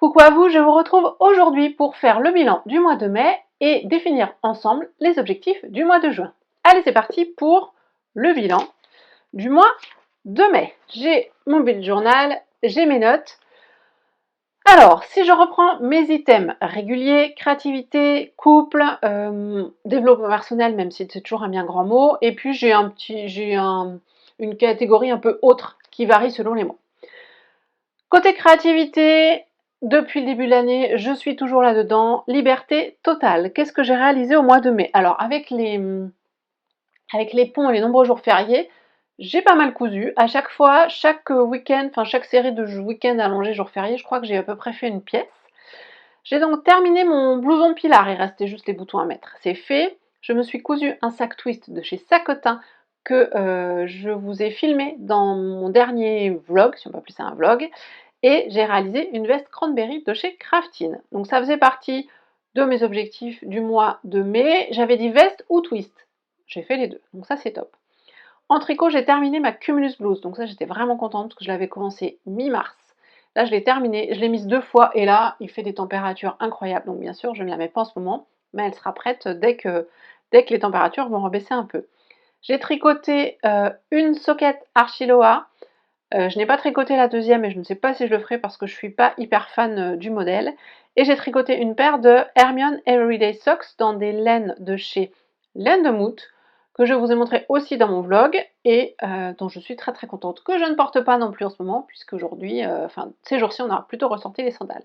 Coucou à vous, je vous retrouve aujourd'hui pour faire le bilan du mois de mai et définir ensemble les objectifs du mois de juin. Allez, c'est parti pour le bilan du mois de mai. J'ai mon bullet journal, j'ai mes notes. Alors, si je reprends mes items réguliers, créativité, couple, développement personnel, même si c'est toujours un bien grand mot, et puis j'ai une catégorie un peu autre qui varie selon les mois. Côté créativité, depuis le début de l'année, je suis toujours là-dedans. Liberté totale. Qu'est-ce que j'ai réalisé au mois de mai? Alors, avec les ponts et les nombreux jours fériés, j'ai pas mal cousu. À chaque fois, chaque week-end, enfin chaque série de week-end allongés jours fériés, je crois que j'ai à peu près fait une pièce. J'ai donc terminé mon blouson pilar, il restait juste les boutons à mettre. C'est fait. Je me suis cousu un sac twist de chez Sacotin que je vous ai filmé dans mon dernier vlog, si on peut appeler ça un vlog, et j'ai réalisé une veste cranberry de chez Craftine. Donc ça faisait partie de mes objectifs du mois de mai. J'avais dit veste ou twist. J'ai fait les deux, donc ça c'est top. En tricot, j'ai terminé ma Cumulus blouse, donc ça j'étais vraiment contente parce que je l'avais commencé mi-mars. Là je l'ai terminée, je l'ai mise 2 fois et là il fait des températures incroyables, donc bien sûr je ne la mets pas en ce moment, mais elle sera prête dès que les températures vont rebaisser un peu. J'ai tricoté une soquette Archiloa. Je n'ai pas tricoté la deuxième et je ne sais pas si je le ferai parce que je ne suis pas hyper fan du modèle. Et j'ai tricoté une paire de Hermione Everyday Socks dans des laines de chez Laine de Mout, que je vous ai montré aussi dans mon vlog et dont je suis très contente, que je ne porte pas non plus en ce moment, puisque aujourd'hui, enfin ces jours-ci, on a plutôt ressorti les sandales.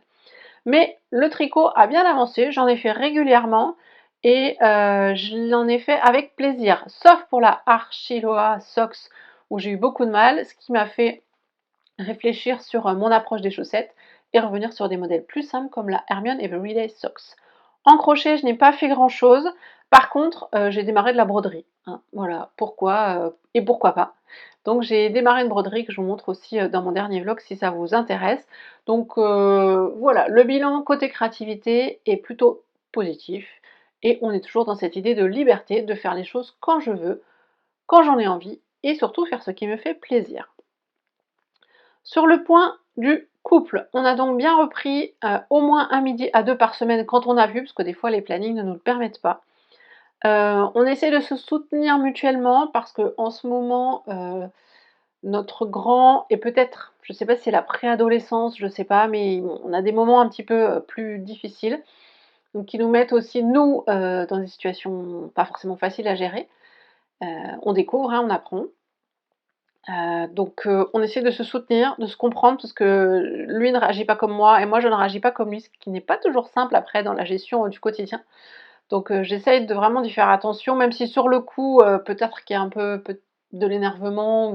Mais le tricot a bien avancé, j'en ai fait régulièrement et je l'en ai fait avec plaisir, sauf pour la Archiloa Socks où j'ai eu beaucoup de mal, ce qui m'a fait réfléchir sur mon approche des chaussettes et revenir sur des modèles plus simples comme la Hermione Everyday Socks. En crochet, je n'ai pas fait grand chose. Par contre, j'ai démarré de la broderie. Hein. Voilà, pourquoi et pourquoi pas. Donc j'ai démarré une broderie que je vous montre aussi dans mon dernier vlog si ça vous intéresse. Donc voilà, le bilan côté créativité est plutôt positif. Et on est toujours dans cette idée de liberté, de faire les choses quand je veux, quand j'en ai envie, et surtout faire ce qui me fait plaisir. Sur le point du couple, on a donc bien repris au moins un midi à 2 par semaine quand on a vu, parce que des fois les plannings ne nous le permettent pas. On essaie de se soutenir mutuellement parce qu'en ce moment, notre grand et peut-être, je ne sais pas si c'est la préadolescence, je ne sais pas, mais on a des moments un petit peu plus difficiles, donc qui nous mettent aussi, nous, dans des situations pas forcément faciles à gérer. On découvre, hein, on apprend. Donc on essaie de se soutenir, de se comprendre parce que lui ne réagit pas comme moi et moi je ne réagis pas comme lui, ce qui n'est pas toujours simple après dans la gestion du quotidien. Donc j'essaye de vraiment d'y faire attention, même si sur le coup, peut-être qu'il y a un peu de l'énervement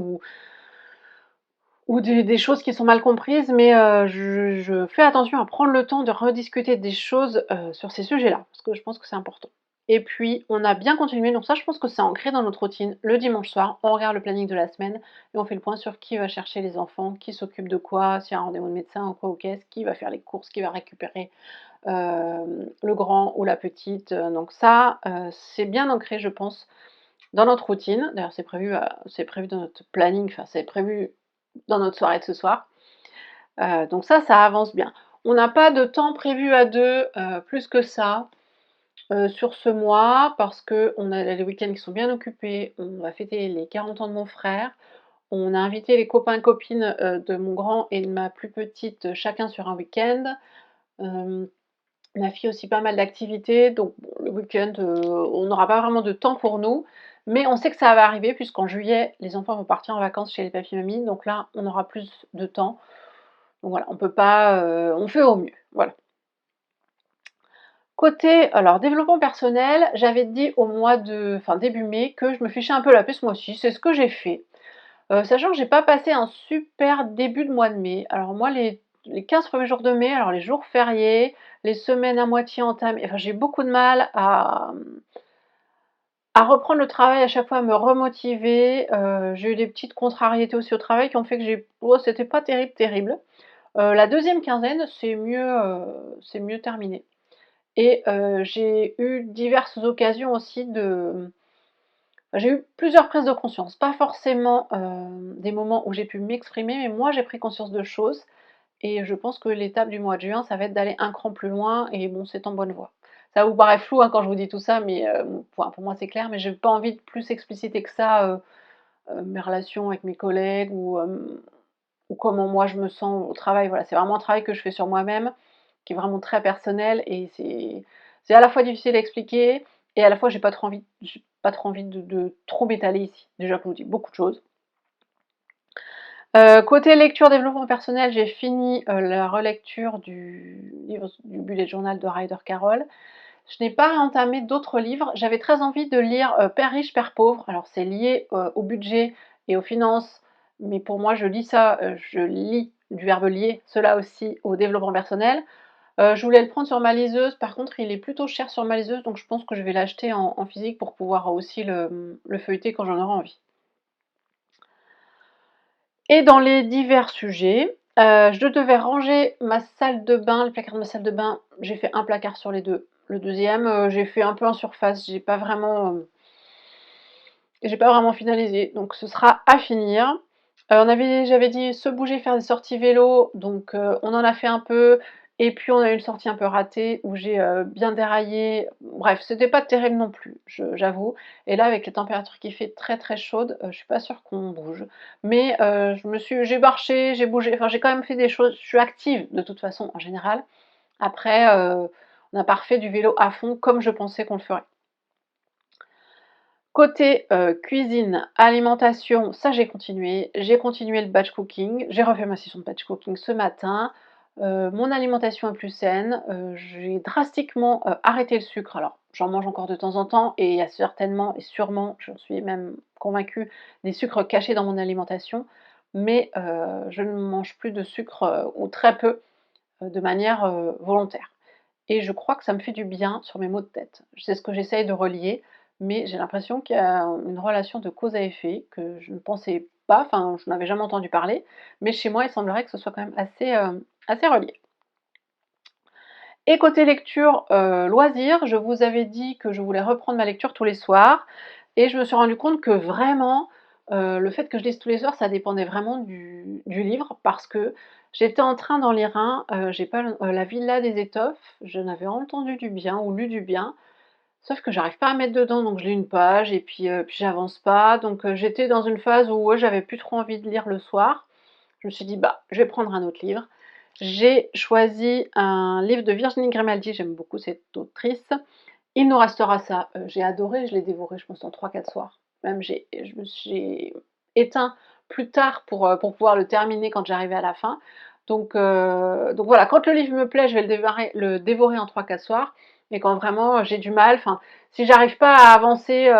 ou des choses qui sont mal comprises, mais je fais attention à prendre le temps de rediscuter des choses, sur ces sujets-là, parce que je pense que c'est important. Et puis on a bien continué, donc ça je pense que c'est ancré dans notre routine. Le dimanche soir, on regarde le planning de la semaine et on fait le point sur qui va chercher les enfants, qui s'occupe de quoi, s'il y a un rendez-vous de médecin ou quoi ou qu'est-ce, qui va faire les courses, qui va récupérer le grand ou la petite. Donc ça, c'est bien ancré, je pense, dans notre routine. D'ailleurs, c'est prévu dans notre planning, enfin c'est prévu dans notre soirée de ce soir. Donc ça avance bien. On n'a pas de temps prévu à deux plus que ça sur ce mois parce qu'on a les week-ends qui sont bien occupés. On va fêter les 40 ans de mon frère. On a invité les copains et copines de mon grand et de ma plus petite chacun sur un week-end. Ma fille aussi pas mal d'activités, donc bon, le week-end, on n'aura pas vraiment de temps pour nous, mais on sait que ça va arriver puisqu'en juillet, les enfants vont partir en vacances chez les papis-mamies, donc là, on aura plus de temps. Donc voilà, on peut pas, on fait au mieux, voilà. Côté alors développement personnel, j'avais dit au mois de enfin début mai que je me fichais un peu la paix ce mois-ci, c'est ce que j'ai fait. Sachant que j'ai pas passé un super début de mois de mai. Alors moi les 15 premiers jours de mai, alors les jours fériés, les semaines à moitié entamées, enfin j'ai beaucoup de mal à reprendre le travail à chaque fois, à me remotiver. J'ai eu des petites contrariétés aussi au travail qui ont fait que c'était pas terrible. La deuxième quinzaine, c'est mieux terminé et j'ai eu diverses occasions aussi j'ai eu plusieurs prises de conscience, pas forcément, des moments où j'ai pu m'exprimer, mais moi j'ai pris conscience de choses et je pense que l'étape du mois de juin, ça va être d'aller un cran plus loin et bon, c'est en bonne voie. Ça vous paraît flou, hein, quand je vous dis tout ça, mais pour moi, c'est clair, mais j'ai pas envie de plus expliciter que ça, mes relations avec mes collègues ou comment moi je me sens au travail. Voilà, c'est vraiment un travail que je fais sur moi-même, qui est vraiment très personnel et c'est à la fois difficile à expliquer et à la fois j'ai pas trop envie de trop m'étaler ici. Déjà que je vous dis beaucoup de choses. Côté lecture développement personnel, j'ai fini, la relecture du livre du bullet journal de Ryder Carroll. Je n'ai pas entamé d'autres livres. J'avais très envie de lire, Père riche, Père pauvre. Alors c'est lié, au budget et aux finances, mais pour moi je lis du verbe lier, cela aussi au développement personnel. Je voulais le prendre sur ma liseuse, par contre il est plutôt cher sur ma liseuse, donc je pense que je vais l'acheter en physique pour pouvoir aussi le feuilleter quand j'en aurai envie. Et dans les divers sujets, je devais ranger ma salle de bain, le placard de ma salle de bain. J'ai fait un placard sur les deux. Le deuxième, j'ai fait un peu en surface, j'ai pas vraiment finalisé, donc ce sera à finir. J'avais dit se bouger, faire des sorties vélo, donc on en a fait un peu, et puis on a eu une sortie un peu ratée où j'ai bien déraillé. Bref, c'était pas terrible non plus, j'avoue. Et là, avec les températures qui fait très très chaudes, je suis pas sûre qu'on bouge. Mais j'ai marché, j'ai bougé, enfin j'ai quand même fait des choses. Je suis active de toute façon en général. Après, on n'a pas refait du vélo à fond comme je pensais qu'on le ferait. Côté cuisine, alimentation, ça j'ai continué. J'ai continué le batch cooking. J'ai refait ma session de batch cooking ce matin. Mon alimentation est plus saine. J'ai drastiquement arrêté le sucre. Alors, j'en mange encore de temps en temps et il y a certainement et sûrement, j'en suis même convaincue, des sucres cachés dans mon alimentation. Mais je ne mange plus de sucre ou très peu de manière volontaire. Et je crois que ça me fait du bien sur mes maux de tête. C'est ce que j'essaye de relier, mais j'ai l'impression qu'il y a une relation de cause à effet que je ne pensais pas, enfin je n'avais jamais entendu parler, mais chez moi il semblerait que ce soit quand même assez relié. Et côté lecture, loisirs, je vous avais dit que je voulais reprendre ma lecture tous les soirs et je me suis rendu compte que vraiment, le fait que je lise tous les soirs, ça dépendait vraiment du livre parce que j'étais en train d'en lire un, j'ai pas La Villa des étoffes, j'en avais entendu du bien ou lu du bien, sauf que j'arrive pas à mettre dedans, donc je lis une page et puis j'avance pas, donc j'étais dans une phase où, ouais, j'avais plus trop envie de lire le soir. Je me suis dit: «Bah, je vais prendre un autre livre». J'ai choisi un livre de Virginie Grimaldi, j'aime beaucoup cette autrice. Il nous restera ça, j'ai adoré, je l'ai dévoré je pense en 3 4 soirs. Même j'ai éteint plus tard pour pouvoir le terminer quand j'arrivais à la fin. Donc voilà, quand le livre me plaît, je vais le dévorer en 3 4 soirs et quand vraiment j'ai du mal, enfin, si j'arrive pas à avancer,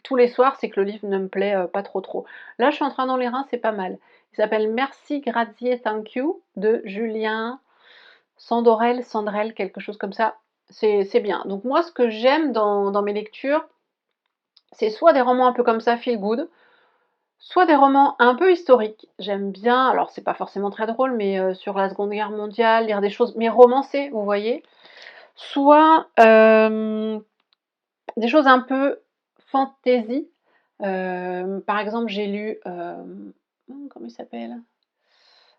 tous les soirs, c'est que le livre ne me plaît, pas trop, trop. Là, je suis en train d'en lire un, c'est pas mal. Il s'appelle Merci, grazie, thank you de Julien Sandrel, quelque chose comme ça. C'est bien. Donc moi, ce que j'aime dans mes lectures, c'est soit des romans un peu comme ça, feel good, soit des romans un peu historiques. J'aime bien, alors c'est pas forcément très drôle, mais sur la Seconde Guerre mondiale, lire des choses, mais romancées, vous voyez. Soit des choses un peu fantasy. Par exemple, j'ai lu, comment il s'appelle?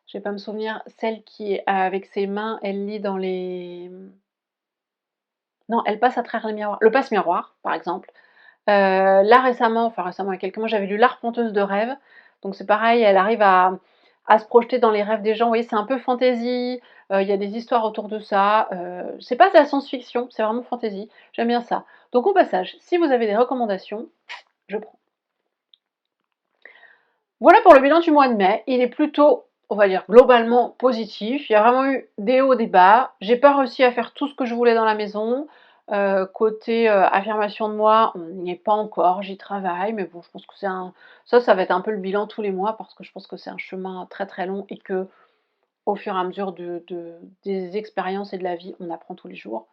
Je vais pas me souvenir, celle qui est avec ses mains, elle lit dans les non, elle passe à travers les miroirs. Le passe-miroir, par exemple. Là récemment, enfin récemment, il y a quelques mois, j'avais lu L'Arpenteuse de rêves. Donc c'est pareil, elle arrive à se projeter dans les rêves des gens. Vous voyez, c'est un peu fantasy, il y a des histoires autour de ça. C'est pas de la science-fiction, c'est vraiment fantasy. J'aime bien ça. Donc au passage, si vous avez des recommandations, je prends. Voilà pour le bilan du mois de mai. Il est plutôt, on va dire, globalement positif. Il y a vraiment eu des hauts, des bas. J'ai pas réussi à faire tout ce que je voulais dans la maison. Côté affirmation de moi, on n'y est pas encore, j'y travaille, mais bon, je pense que ça va être un peu le bilan tous les mois parce que je pense que c'est un chemin très très long et que au fur et à mesure des expériences et de la vie, on apprend tous les jours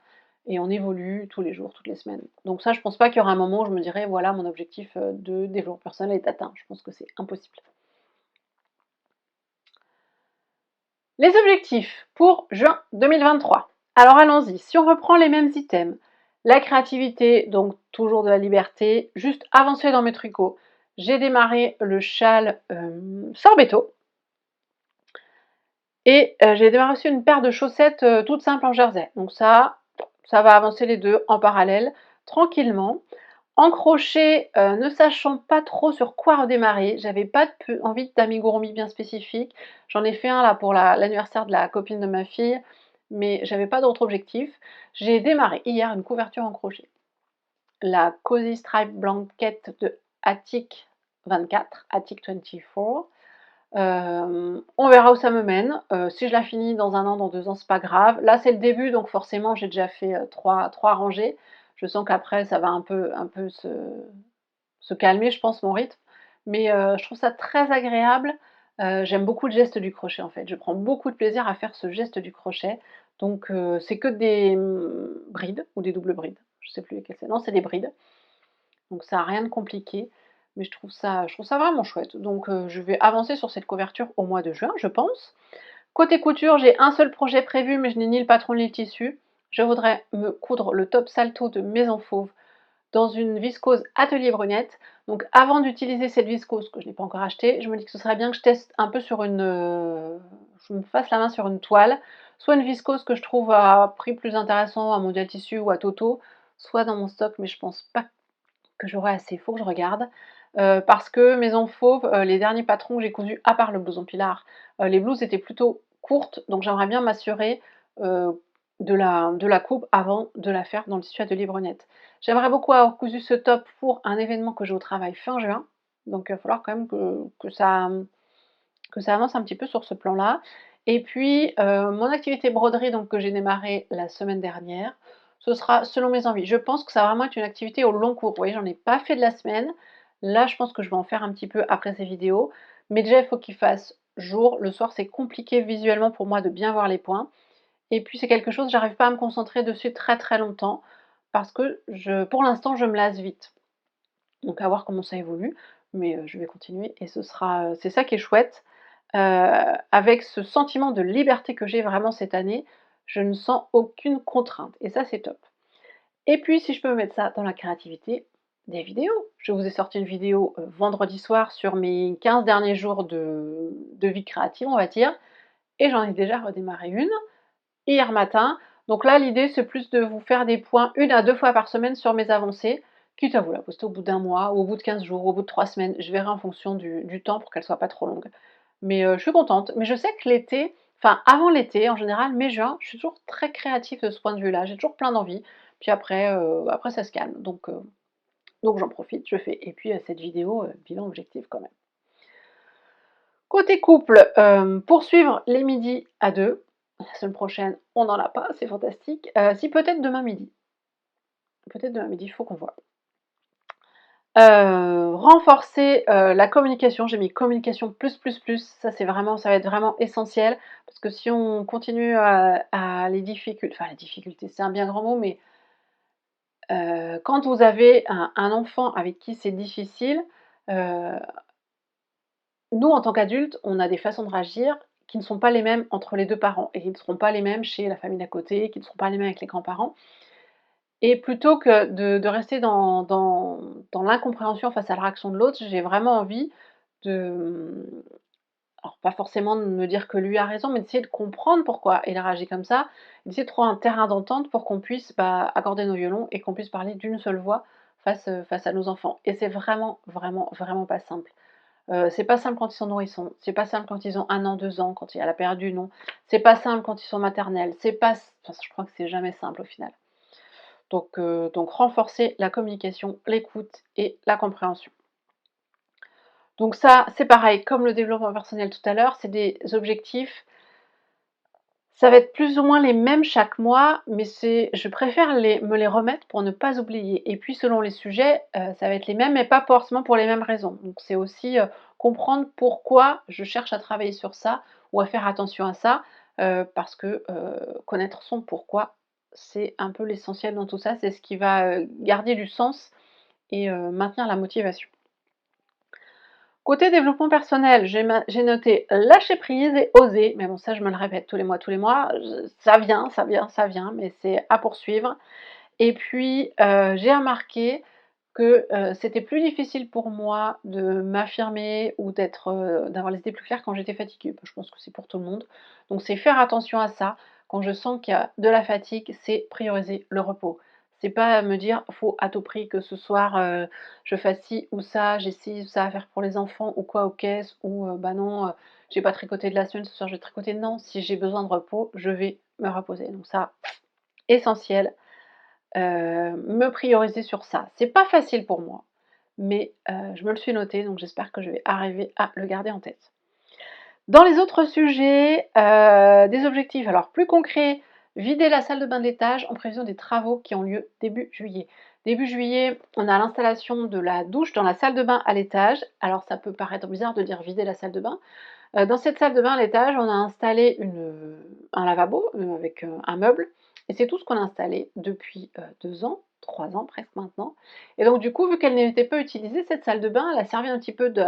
et on évolue tous les jours, toutes les semaines. Donc ça, je pense pas qu'il y aura un moment où je me dirais, voilà, mon objectif de développement personnel est atteint. Je pense que c'est impossible. Les objectifs pour juin 2023. Alors allons-y, si on reprend les mêmes items, la créativité, donc toujours de la liberté, juste avancer dans mes tricots. J'ai démarré le châle sorbetto. Et j'ai démarré aussi une paire de chaussettes toutes simples en jersey. Donc ça va avancer les deux en parallèle, tranquillement. En crochet, ne sachant pas trop sur quoi redémarrer, j'avais pas envie d'amigurumi bien spécifique. J'en ai fait un là pour l'anniversaire de la copine de ma fille, mais j'avais pas d'autre objectif. J'ai démarré hier une couverture en crochet. La Cozy Stripe Blanket de Attic 24, Attic 24. On verra où ça me mène. Si je la finis dans 1 an, dans 2 ans, c'est pas grave. Là, c'est le début, donc forcément, j'ai déjà fait 3 rangées. Je sens qu'après, ça va un peu se calmer, je pense, mon rythme. Mais je trouve ça très agréable. J'aime beaucoup le geste du crochet, en fait. Je prends beaucoup de plaisir à faire ce geste du crochet. Donc, c'est que des brides ou des doubles brides. Je sais plus lesquelles c'est. Non, c'est des brides. Donc, ça n'a rien de compliqué. Mais je trouve ça vraiment chouette. Donc, je vais avancer sur cette couverture au mois de juin, je pense. Côté couture, j'ai un seul projet prévu, mais je n'ai ni le patron ni le tissu. Je voudrais me coudre le top salto de Maison Fauve dans une viscose Atelier Brunette. Donc avant d'utiliser cette viscose que je n'ai pas encore achetée, je me dis que ce serait bien que je teste un peu sur je me fasse la main sur une toile, soit une viscose que je trouve à prix plus intéressant à Mondial Tissu ou à Toto, soit dans mon stock, mais je pense pas que j'aurai assez, il faut que je regarde. Parce que Maison Fauve, les derniers patrons que j'ai cousus, à part le blouson Pilar, les blouses étaient plutôt courtes, donc j'aimerais bien m'assurer de la coupe avant de la faire dans le tissu Atelier Brunette. J'aimerais beaucoup avoir cousu ce top pour un événement que j'ai au travail fin juin, donc il va falloir quand même que ça avance un petit peu sur ce plan-là. Et puis, mon activité broderie donc, que j'ai démarrée la semaine dernière, ce sera selon mes envies. Je pense que ça va vraiment être une activité au long cours. Vous voyez, j'en ai pas fait de la semaine. Là, je pense que je vais en faire un petit peu après ces vidéos. Mais déjà, il faut qu'il fasse jour. Le soir, c'est compliqué visuellement pour moi de bien voir les points. Et puis, c'est quelque chose, j'arrive pas à me concentrer dessus très très longtemps parce que pour l'instant, je me lasse vite. Donc, à voir comment ça évolue. Mais je vais continuer et c'est ça qui est chouette. Avec ce sentiment de liberté que j'ai vraiment cette année, je ne sens aucune contrainte et ça c'est top. Et puis si je peux me mettre ça dans la créativité, des vidéos. Je vous ai sorti une vidéo vendredi soir sur mes 15 derniers jours de vie créative, on va dire, et j'en ai déjà redémarré une hier matin. Donc là l'idée c'est plus de vous faire des points 1 à 2 fois par semaine sur mes avancées, quitte à vous la poster au bout d'1 mois, ou au bout de 15 jours, au bout de 3 semaines, je verrai en fonction du temps pour qu'elle soit pas trop longue. Mais je suis contente. Mais je sais que l'été, enfin avant l'été en général, mai-juin, je suis toujours très créative de ce point de vue-là. J'ai toujours plein d'envie. Puis après ça se calme. Donc j'en profite, je fais. Et puis cette vidéo, bilan objectif quand même. Côté couple, poursuivre les midis à deux. La semaine prochaine, on n'en a pas, c'est fantastique. Si peut-être demain midi. Peut-être demain midi, il faut qu'on voit. Renforcer la communication, j'ai mis communication plus, ça va être vraiment essentiel, parce que si on continue à les difficultés, enfin les difficultés, c'est un bien grand mot, mais quand vous avez un enfant avec qui c'est difficile, euh, nous en tant qu'adultes, on a des façons de réagir qui ne sont pas les mêmes entre les deux parents, et qui ne seront pas les mêmes chez la famille d'à côté, qui ne seront pas les mêmes avec les grands-parents. Et plutôt que de rester dans l'incompréhension face à la réaction de l'autre, j'ai vraiment envie de alors pas forcément de me dire que lui a raison, mais d'essayer de comprendre pourquoi il a réagi comme ça, d'essayer de trouver un terrain d'entente pour qu'on puisse, accorder nos violons et qu'on puisse parler d'une seule voix face à nos enfants. Et c'est vraiment, vraiment, vraiment pas simple. C'est pas simple quand ils sont nourrissons, c'est pas simple quand ils ont 1 an, 2 ans, quand il y a la période du non, c'est pas simple quand ils sont maternels, je crois que c'est jamais simple au final. Donc renforcer la communication, l'écoute et la compréhension. Donc ça, c'est pareil, comme le développement personnel tout à l'heure, c'est des objectifs, ça va être plus ou moins les mêmes chaque mois, mais je préfère me les remettre pour ne pas oublier. Et puis selon les sujets, ça va être les mêmes, mais pas forcément pour les mêmes raisons. Donc c'est aussi comprendre pourquoi je cherche à travailler sur ça ou à faire attention à ça, parce que connaître son pourquoi, c'est un peu l'essentiel dans tout ça, c'est ce qui va garder du sens et maintenir la motivation. Côté développement personnel, j'ai noté lâcher prise et oser, mais bon ça je me le répète tous les mois, ça vient, ça vient, ça vient, mais c'est à poursuivre. Et puis j'ai remarqué que c'était plus difficile pour moi de m'affirmer ou d'avoir les idées plus claires quand j'étais fatiguée. Je pense que c'est pour tout le monde. Donc c'est faire attention à ça. Quand je sens qu'il y a de la fatigue, c'est prioriser le repos. C'est pas me dire: «Faut à tout prix que ce soir, je fasse ci ou ça, j'ai ci ou ça à faire pour les enfants ou quoi aux caisses» ou «Bah non, j'ai pas tricoté de la semaine, ce soir je vais tricoter». Non, si j'ai besoin de repos, je vais me reposer. Donc ça, essentiel. Me prioriser sur ça. C'est pas facile pour moi, mais je me le suis noté, donc j'espère que je vais arriver à le garder en tête. Dans les autres sujets, des objectifs alors plus concrets, vider la salle de bain de l'étage en prévision des travaux qui ont lieu début juillet. Début juillet, on a l'installation de la douche dans la salle de bain à l'étage. Alors ça peut paraître bizarre de dire vider la salle de bain. Dans cette salle de bain à l'étage, on a installé un lavabo, avec, un meuble et c'est tout ce qu'on a installé depuis, 2 ans, 3 ans presque maintenant et donc du coup, vu qu'elle n'était pas utilisée, cette salle de bain, elle a servi un petit peu de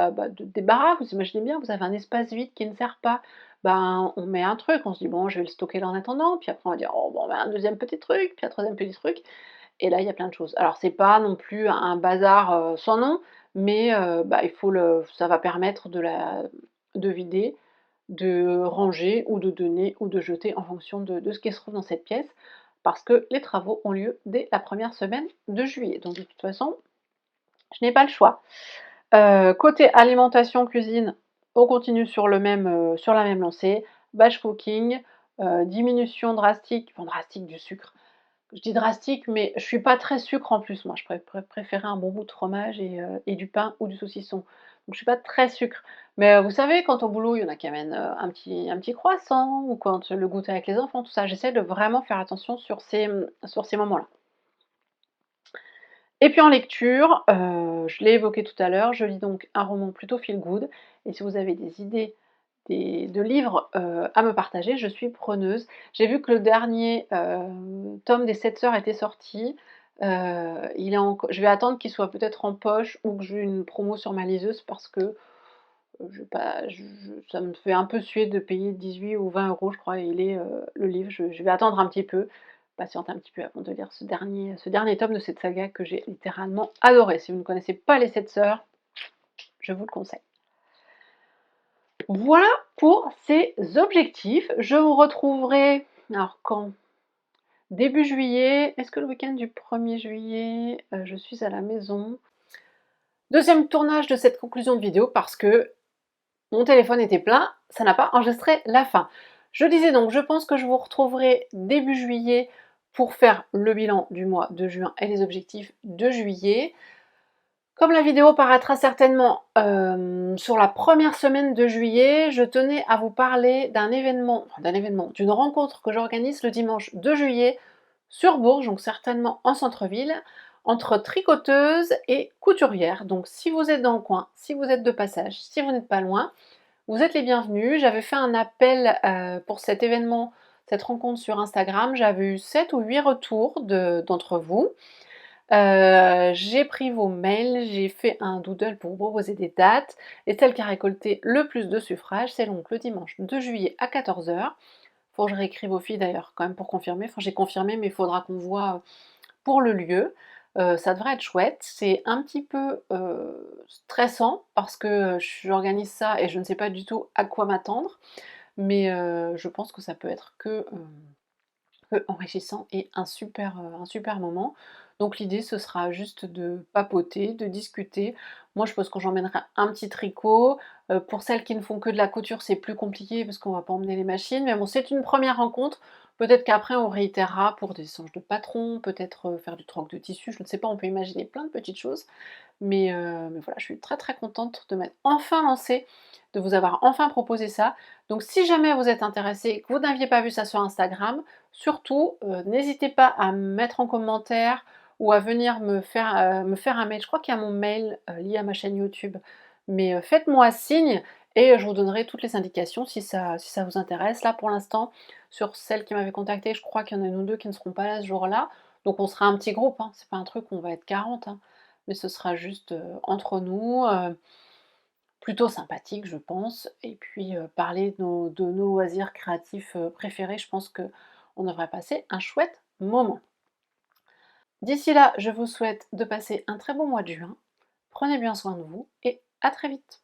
débarras. Vous imaginez bien, vous avez un espace vide qui ne sert pas, ben, on met un truc, on se dit: «Bon, je vais le stocker là en attendant», puis après on va dire: «Oh bon, on met un deuxième petit truc, puis un troisième petit truc» et là, il y a plein de choses. Alors c'est pas non plus un bazar, sans nom, mais bah, ça va permettre de vider, de ranger ou de donner ou de jeter en fonction de ce qui se trouve dans cette pièce, parce que les travaux ont lieu dès la première semaine de juillet. Donc de toute façon, je n'ai pas le choix. Côté alimentation, cuisine, on continue sur la même lancée. Batch cooking, diminution drastique, enfin drastique du sucre. Je dis drastique, mais je suis pas très sucre en plus, moi. Je préférais un bon bout de fromage et du pain ou du saucisson. Donc je suis pas très sucre. Mais vous savez, quand au boulot, il y en a qui amènent, un petit croissant ou quand le goûter avec les enfants, tout ça, j'essaie de vraiment faire attention sur ces moments-là. Et puis en lecture, je l'ai évoqué tout à l'heure, je lis donc un roman plutôt feel good et si vous avez des idées de livres, à me partager, je suis preneuse. J'ai vu que le dernier, tome des 7 sœurs était sorti, il est enco je vais attendre qu'il soit peut-être en poche ou que j'ai une promo sur ma liseuse parce que, je vais pas je ça me fait un peu suer de payer 18 ou 20 € je crois, il est, le livre. Je vais attendre un petit peu, patienter un petit peu avant de lire ce dernier tome de cette saga que j'ai littéralement adoré. Si vous ne connaissez pas les 7 sœurs, je vous le conseille. Voilà pour ces objectifs. Je vous retrouverai, alors quand? Début juillet. Est-ce que le week-end du 1er juillet, je suis à la maison? Deuxième tournage de cette conclusion de vidéo parce que mon téléphone était plein, ça n'a pas enregistré la fin. Je disais donc, je pense que je vous retrouverai début juillet pour faire le bilan du mois de juin et les objectifs de juillet. Comme la vidéo paraîtra certainement sur la première semaine de juillet, je tenais à vous parler d'une rencontre que j'organise le dimanche 2 juillet sur Bourges, donc certainement en centre-ville, entre tricoteuses et couturières. Donc si vous êtes dans le coin, si vous êtes de passage, si vous n'êtes pas loin, vous êtes les bienvenus. J'avais fait un appel pour cet événement, cette rencontre sur Instagram. J'avais eu 7 ou 8 retours d'entre vous. J'ai pris vos mails, j'ai fait un doodle pour vous proposer des dates et celle qui a récolté le plus de suffrages, c'est donc le dimanche 2 juillet à 14h. Faut que je réécrive aux filles d'ailleurs quand même pour confirmer. Enfin j'ai confirmé mais il faudra qu'on voit pour le lieu. Ça devrait être chouette. C'est un petit peu, stressant parce que, j'organise ça et je ne sais pas du tout à quoi m'attendre, mais je pense que ça peut être que enrichissant et un super moment. Donc l'idée, ce sera juste de papoter, de discuter. Moi, je pense que j'emmènerai un petit tricot. Pour celles qui ne font que de la couture, c'est plus compliqué parce qu'on va pas emmener les machines. Mais bon, c'est une première rencontre. Peut-être qu'après, on réitérera pour des échanges de patrons, peut-être faire du troc de tissu. Je ne sais pas, on peut imaginer plein de petites choses. Mais voilà, je suis très très contente de m'être enfin lancée, de vous avoir enfin proposé ça. Donc si jamais vous êtes intéressé et que vous n'aviez pas vu ça sur Instagram, surtout n'hésitez pas à me mettre en commentaire ou à venir me faire un mail. Je crois qu'il y a mon mail lié à ma chaîne YouTube. Mais faites-moi signe et je vous donnerai toutes les indications si ça vous intéresse. Là pour l'instant, sur celles qui m'avaient contacté, je crois qu'il y en a une ou deux qui ne seront pas là ce jour-là. Donc on sera un petit groupe, hein. C'est pas un truc où on va être 40, hein, mais ce sera juste entre nous, plutôt sympathique je pense, et puis parler de nos loisirs créatifs préférés, je pense qu'on devrait passer un chouette moment. D'ici là, je vous souhaite de passer un très bon mois de juin. Prenez bien soin de vous et à très vite.